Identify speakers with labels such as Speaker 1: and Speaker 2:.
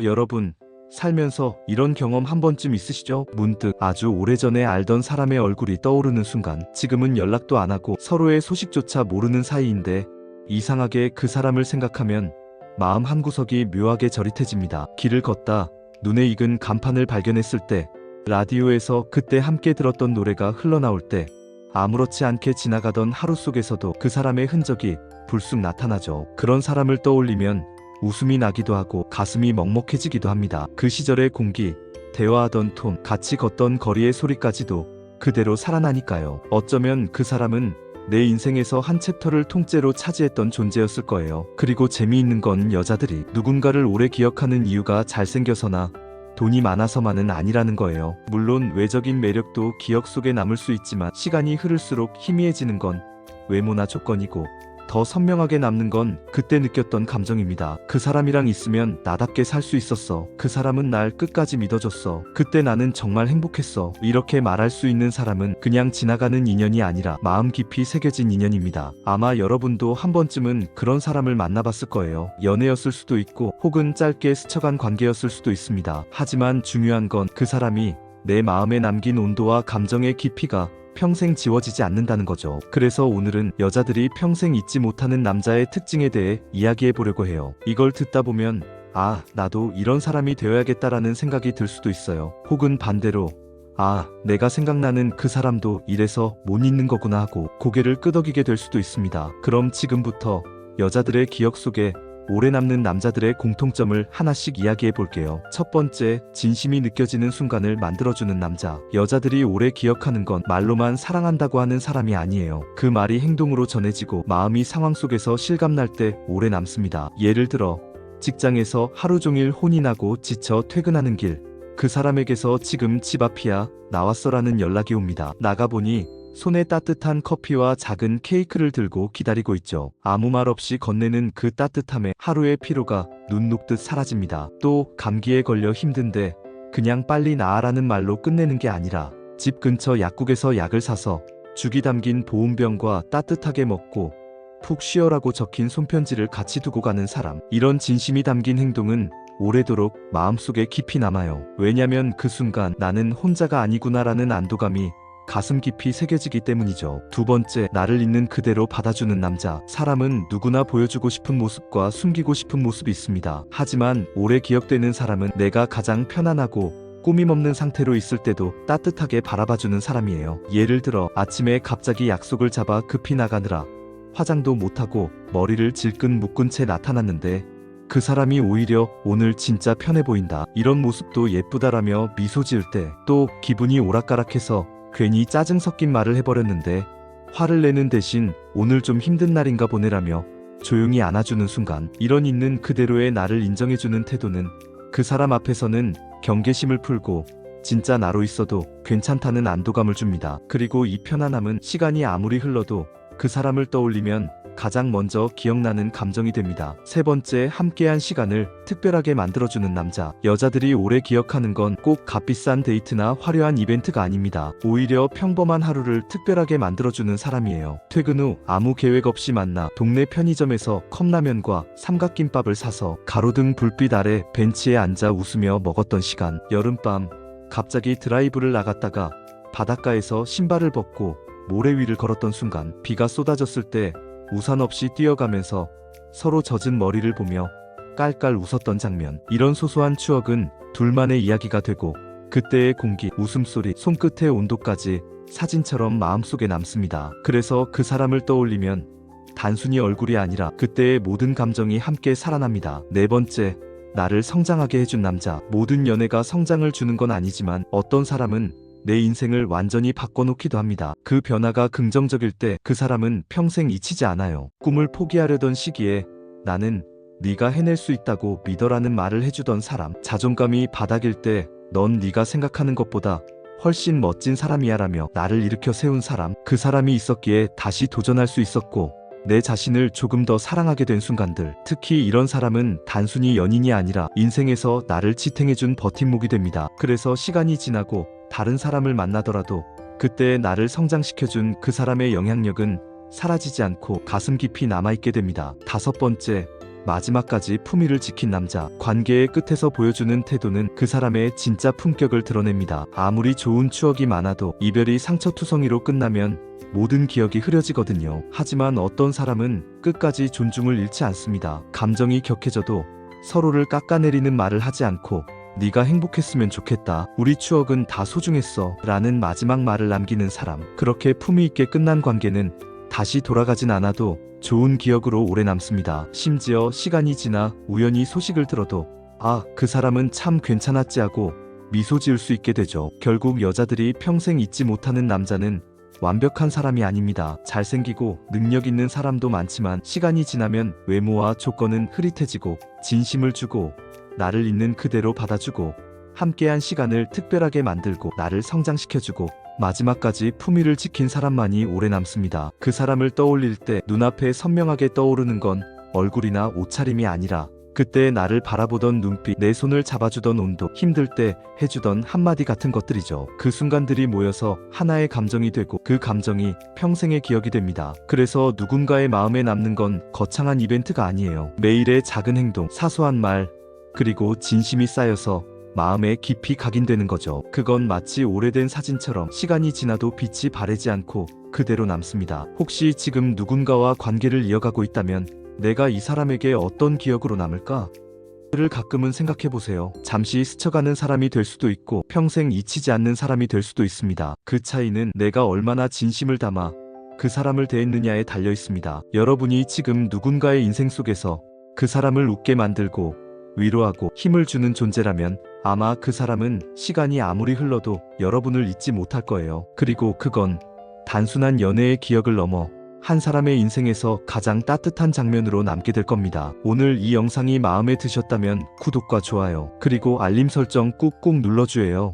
Speaker 1: 여러분, 살면서 이런 경험 한 번쯤 있으시죠? 문득 아주 오래전에 알던 사람의 얼굴이 떠오르는 순간, 지금은 연락도 안 하고 서로의 소식조차 모르는 사이인데 이상하게 그 사람을 생각하면 마음 한구석이 묘하게 저릿해집니다. 길을 걷다 눈에 익은 간판을 발견했을 때, 라디오에서 그때 함께 들었던 노래가 흘러나올 때, 아무렇지 않게 지나가던 하루 속에서도 그 사람의 흔적이 불쑥 나타나죠. 그런 사람을 떠올리면 웃음이 나기도 하고 가슴이 먹먹해지기도 합니다. 그 시절의 공기, 대화하던 톤, 같이 걷던 거리의 소리까지도 그대로 살아나니까요. 어쩌면 그 사람은 내 인생에서 한 챕터를 통째로 차지했던 존재였을 거예요. 그리고 재미있는 건 여자들이 누군가를 오래 기억하는 이유가 잘생겨서나 돈이 많아서만은 아니라는 거예요. 물론 외적인 매력도 기억 속에 남을 수 있지만, 시간이 흐를수록 희미해지는 건 외모나 조건이고, 더 선명하게 남는 건 그때 느꼈던 감정입니다. 그 사람이랑 있으면 나답게 살 수 있었어. 그 사람은 날 끝까지 믿어줬어. 그때 나는 정말 행복했어. 이렇게 말할 수 있는 사람은 그냥 지나가는 인연이 아니라 마음 깊이 새겨진 인연입니다. 아마 여러분도 한 번쯤은 그런 사람을 만나봤을 거예요. 연애였을 수도 있고, 혹은 짧게 스쳐간 관계였을 수도 있습니다. 하지만 중요한 건 그 사람이 내 마음에 남긴 온도와 감정의 깊이가 평생 지워지지 않는다는 거죠. 그래서 오늘은 여자들이 평생 잊지 못하는 남자의 특징에 대해 이야기해 보려고 해요. 이걸 듣다 보면 나도 이런 사람이 되어야겠다라는 생각이 들 수도 있어요. 혹은 반대로 내가 생각나는 그 사람도 이래서 못 잊는 거구나 하고 고개를 끄덕이게 될 수도 있습니다. 그럼 지금부터 여자들의 기억 속에 오래 남는 남자들의 공통점을 하나씩 이야기해 볼게요. 첫 번째, 진심이 느껴지는 순간을 만들어주는 남자. 여자들이 오래 기억하는 건 말로만 사랑한다고 하는 사람이 아니에요. 그 말이 행동으로 전해지고 마음이 상황 속에서 실감날 때 오래 남습니다. 예를 들어 직장에서 하루 종일 혼이 나고 지쳐 퇴근하는 길, 그 사람에게서 지금 집 앞이야, 나왔어라는 연락이 옵니다. 나가보니 손에 따뜻한 커피와 작은 케이크를 들고 기다리고 있죠. 아무 말 없이 건네는 그 따뜻함에 하루의 피로가 눈 녹듯 사라집니다. 또 감기에 걸려 힘든데 그냥 빨리 나아라는 말로 끝내는 게 아니라 집 근처 약국에서 약을 사서 죽이 담긴 보온병과 따뜻하게 먹고 푹 쉬어라고 적힌 손편지를 같이 두고 가는 사람. 이런 진심이 담긴 행동은 오래도록 마음속에 깊이 남아요. 왜냐면 그 순간 나는 혼자가 아니구나라는 안도감이 가슴 깊이 새겨지기 때문이죠. 두 번째, 나를 있는 그대로 받아주는 남자. 사람은 누구나 보여주고 싶은 모습과 숨기고 싶은 모습이 있습니다. 하지만 오래 기억되는 사람은 내가 가장 편안하고 꾸밈없는 상태로 있을 때도 따뜻하게 바라봐주는 사람이에요. 예를 들어 아침에 갑자기 약속을 잡아 급히 나가느라 화장도 못하고 머리를 질끈 묶은 채 나타났는데, 그 사람이 오히려 오늘 진짜 편해 보인다, 이런 모습도 예쁘다라며 미소 지을 때, 또 기분이 오락가락해서 괜히 짜증 섞인 말을 해버렸는데 화를 내는 대신 오늘 좀 힘든 날인가 보네라며 조용히 안아주는 순간, 이런 있는 그대로의 나를 인정해주는 태도는 그 사람 앞에서는 경계심을 풀고 진짜 나로 있어도 괜찮다는 안도감을 줍니다. 그리고 이 편안함은 시간이 아무리 흘러도 그 사람을 떠올리면 가장 먼저 기억나는 감정이 됩니다. 세 번째, 함께한 시간을 특별하게 만들어주는 남자. 여자들이 오래 기억하는 건 꼭 값비싼 데이트나 화려한 이벤트가 아닙니다. 오히려 평범한 하루를 특별하게 만들어주는 사람이에요. 퇴근 후 아무 계획 없이 만나 동네 편의점에서 컵라면과 삼각김밥을 사서 가로등 불빛 아래 벤치에 앉아 웃으며 먹었던 시간. 여름밤 갑자기 드라이브를 나갔다가 바닷가에서 신발을 벗고 모래 위를 걸었던 순간. 비가 쏟아졌을 때 우산 없이 뛰어가면서 서로 젖은 머리를 보며 깔깔 웃었던 장면. 이런 소소한 추억은 둘만의 이야기가 되고 그때의 공기, 웃음소리, 손끝의 온도까지 사진처럼 마음속에 남습니다. 그래서 그 사람을 떠올리면 단순히 얼굴이 아니라 그때의 모든 감정이 함께 살아납니다. 네 번째, 나를 성장하게 해준 남자. 모든 연애가 성장을 주는 건 아니지만 어떤 사람은 내 인생을 완전히 바꿔놓기도 합니다. 그 변화가 긍정적일 때 그 사람은 평생 잊히지 않아요. 꿈을 포기하려던 시기에 나는 네가 해낼 수 있다고 믿어라는 말을 해주던 사람. 자존감이 바닥일 때 넌 네가 생각하는 것보다 훨씬 멋진 사람이야 라며 나를 일으켜 세운 사람. 그 사람이 있었기에 다시 도전할 수 있었고 내 자신을 조금 더 사랑하게 된 순간들. 특히 이런 사람은 단순히 연인이 아니라 인생에서 나를 지탱해준 버팀목이 됩니다. 그래서 시간이 지나고 다른 사람을 만나더라도 그때의 나를 성장시켜준 그 사람의 영향력은 사라지지 않고 가슴 깊이 남아있게 됩니다. 다섯 번째, 마지막까지 품위를 지킨 남자. 관계의 끝에서 보여주는 태도는 그 사람의 진짜 품격을 드러냅니다. 아무리 좋은 추억이 많아도 이별이 상처투성이로 끝나면 모든 기억이 흐려지거든요. 하지만 어떤 사람은 끝까지 존중을 잃지 않습니다. 감정이 격해져도 서로를 깎아내리는 말을 하지 않고 네가 행복했으면 좋겠다. 우리 추억은 다 소중했어. 라는 마지막 말을 남기는 사람. 그렇게 품위 있게 끝난 관계는 다시 돌아가진 않아도 좋은 기억으로 오래 남습니다. 심지어 시간이 지나 우연히 소식을 들어도 아, 그 사람은 참 괜찮았지 하고 미소 지을 수 있게 되죠. 결국 여자들이 평생 잊지 못하는 남자는 완벽한 사람이 아닙니다. 잘생기고 능력 있는 사람도 많지만 시간이 지나면 외모와 조건은 흐릿해지고 진심을 주고 나를 있는 그대로 받아주고 함께한 시간을 특별하게 만들고 나를 성장시켜주고 마지막까지 품위를 지킨 사람만이 오래 남습니다. 그 사람을 떠올릴 때 눈앞에 선명하게 떠오르는 건 얼굴이나 옷차림이 아니라 그때 나를 바라보던 눈빛, 내 손을 잡아주던 온도, 힘들 때 해주던 한마디 같은 것들이죠. 그 순간들이 모여서 하나의 감정이 되고 그 감정이 평생의 기억이 됩니다. 그래서 누군가의 마음에 남는 건 거창한 이벤트가 아니에요. 매일의 작은 행동, 사소한 말, 그리고 진심이 쌓여서 마음에 깊이 각인되는 거죠. 그건 마치 오래된 사진처럼 시간이 지나도 빛이 바래지 않고 그대로 남습니다. 혹시 지금 누군가와 관계를 이어가고 있다면 내가 이 사람에게 어떤 기억으로 남을까? 를 가끔은 생각해보세요. 잠시 스쳐가는 사람이 될 수도 있고 평생 잊히지 않는 사람이 될 수도 있습니다. 그 차이는 내가 얼마나 진심을 담아 그 사람을 대했느냐에 달려 있습니다. 여러분이 지금 누군가의 인생 속에서 그 사람을 웃게 만들고 위로하고 힘을 주는 존재라면 아마 그 사람은 시간이 아무리 흘러도 여러분을 잊지 못할 거예요. 그리고 그건 단순한 연애의 기억을 넘어 한 사람의 인생에서 가장 따뜻한 장면으로 남게 될 겁니다. 오늘 이 영상이 마음에 드셨다면 구독과 좋아요, 그리고 알림 설정 꾹꾹 눌러주세요.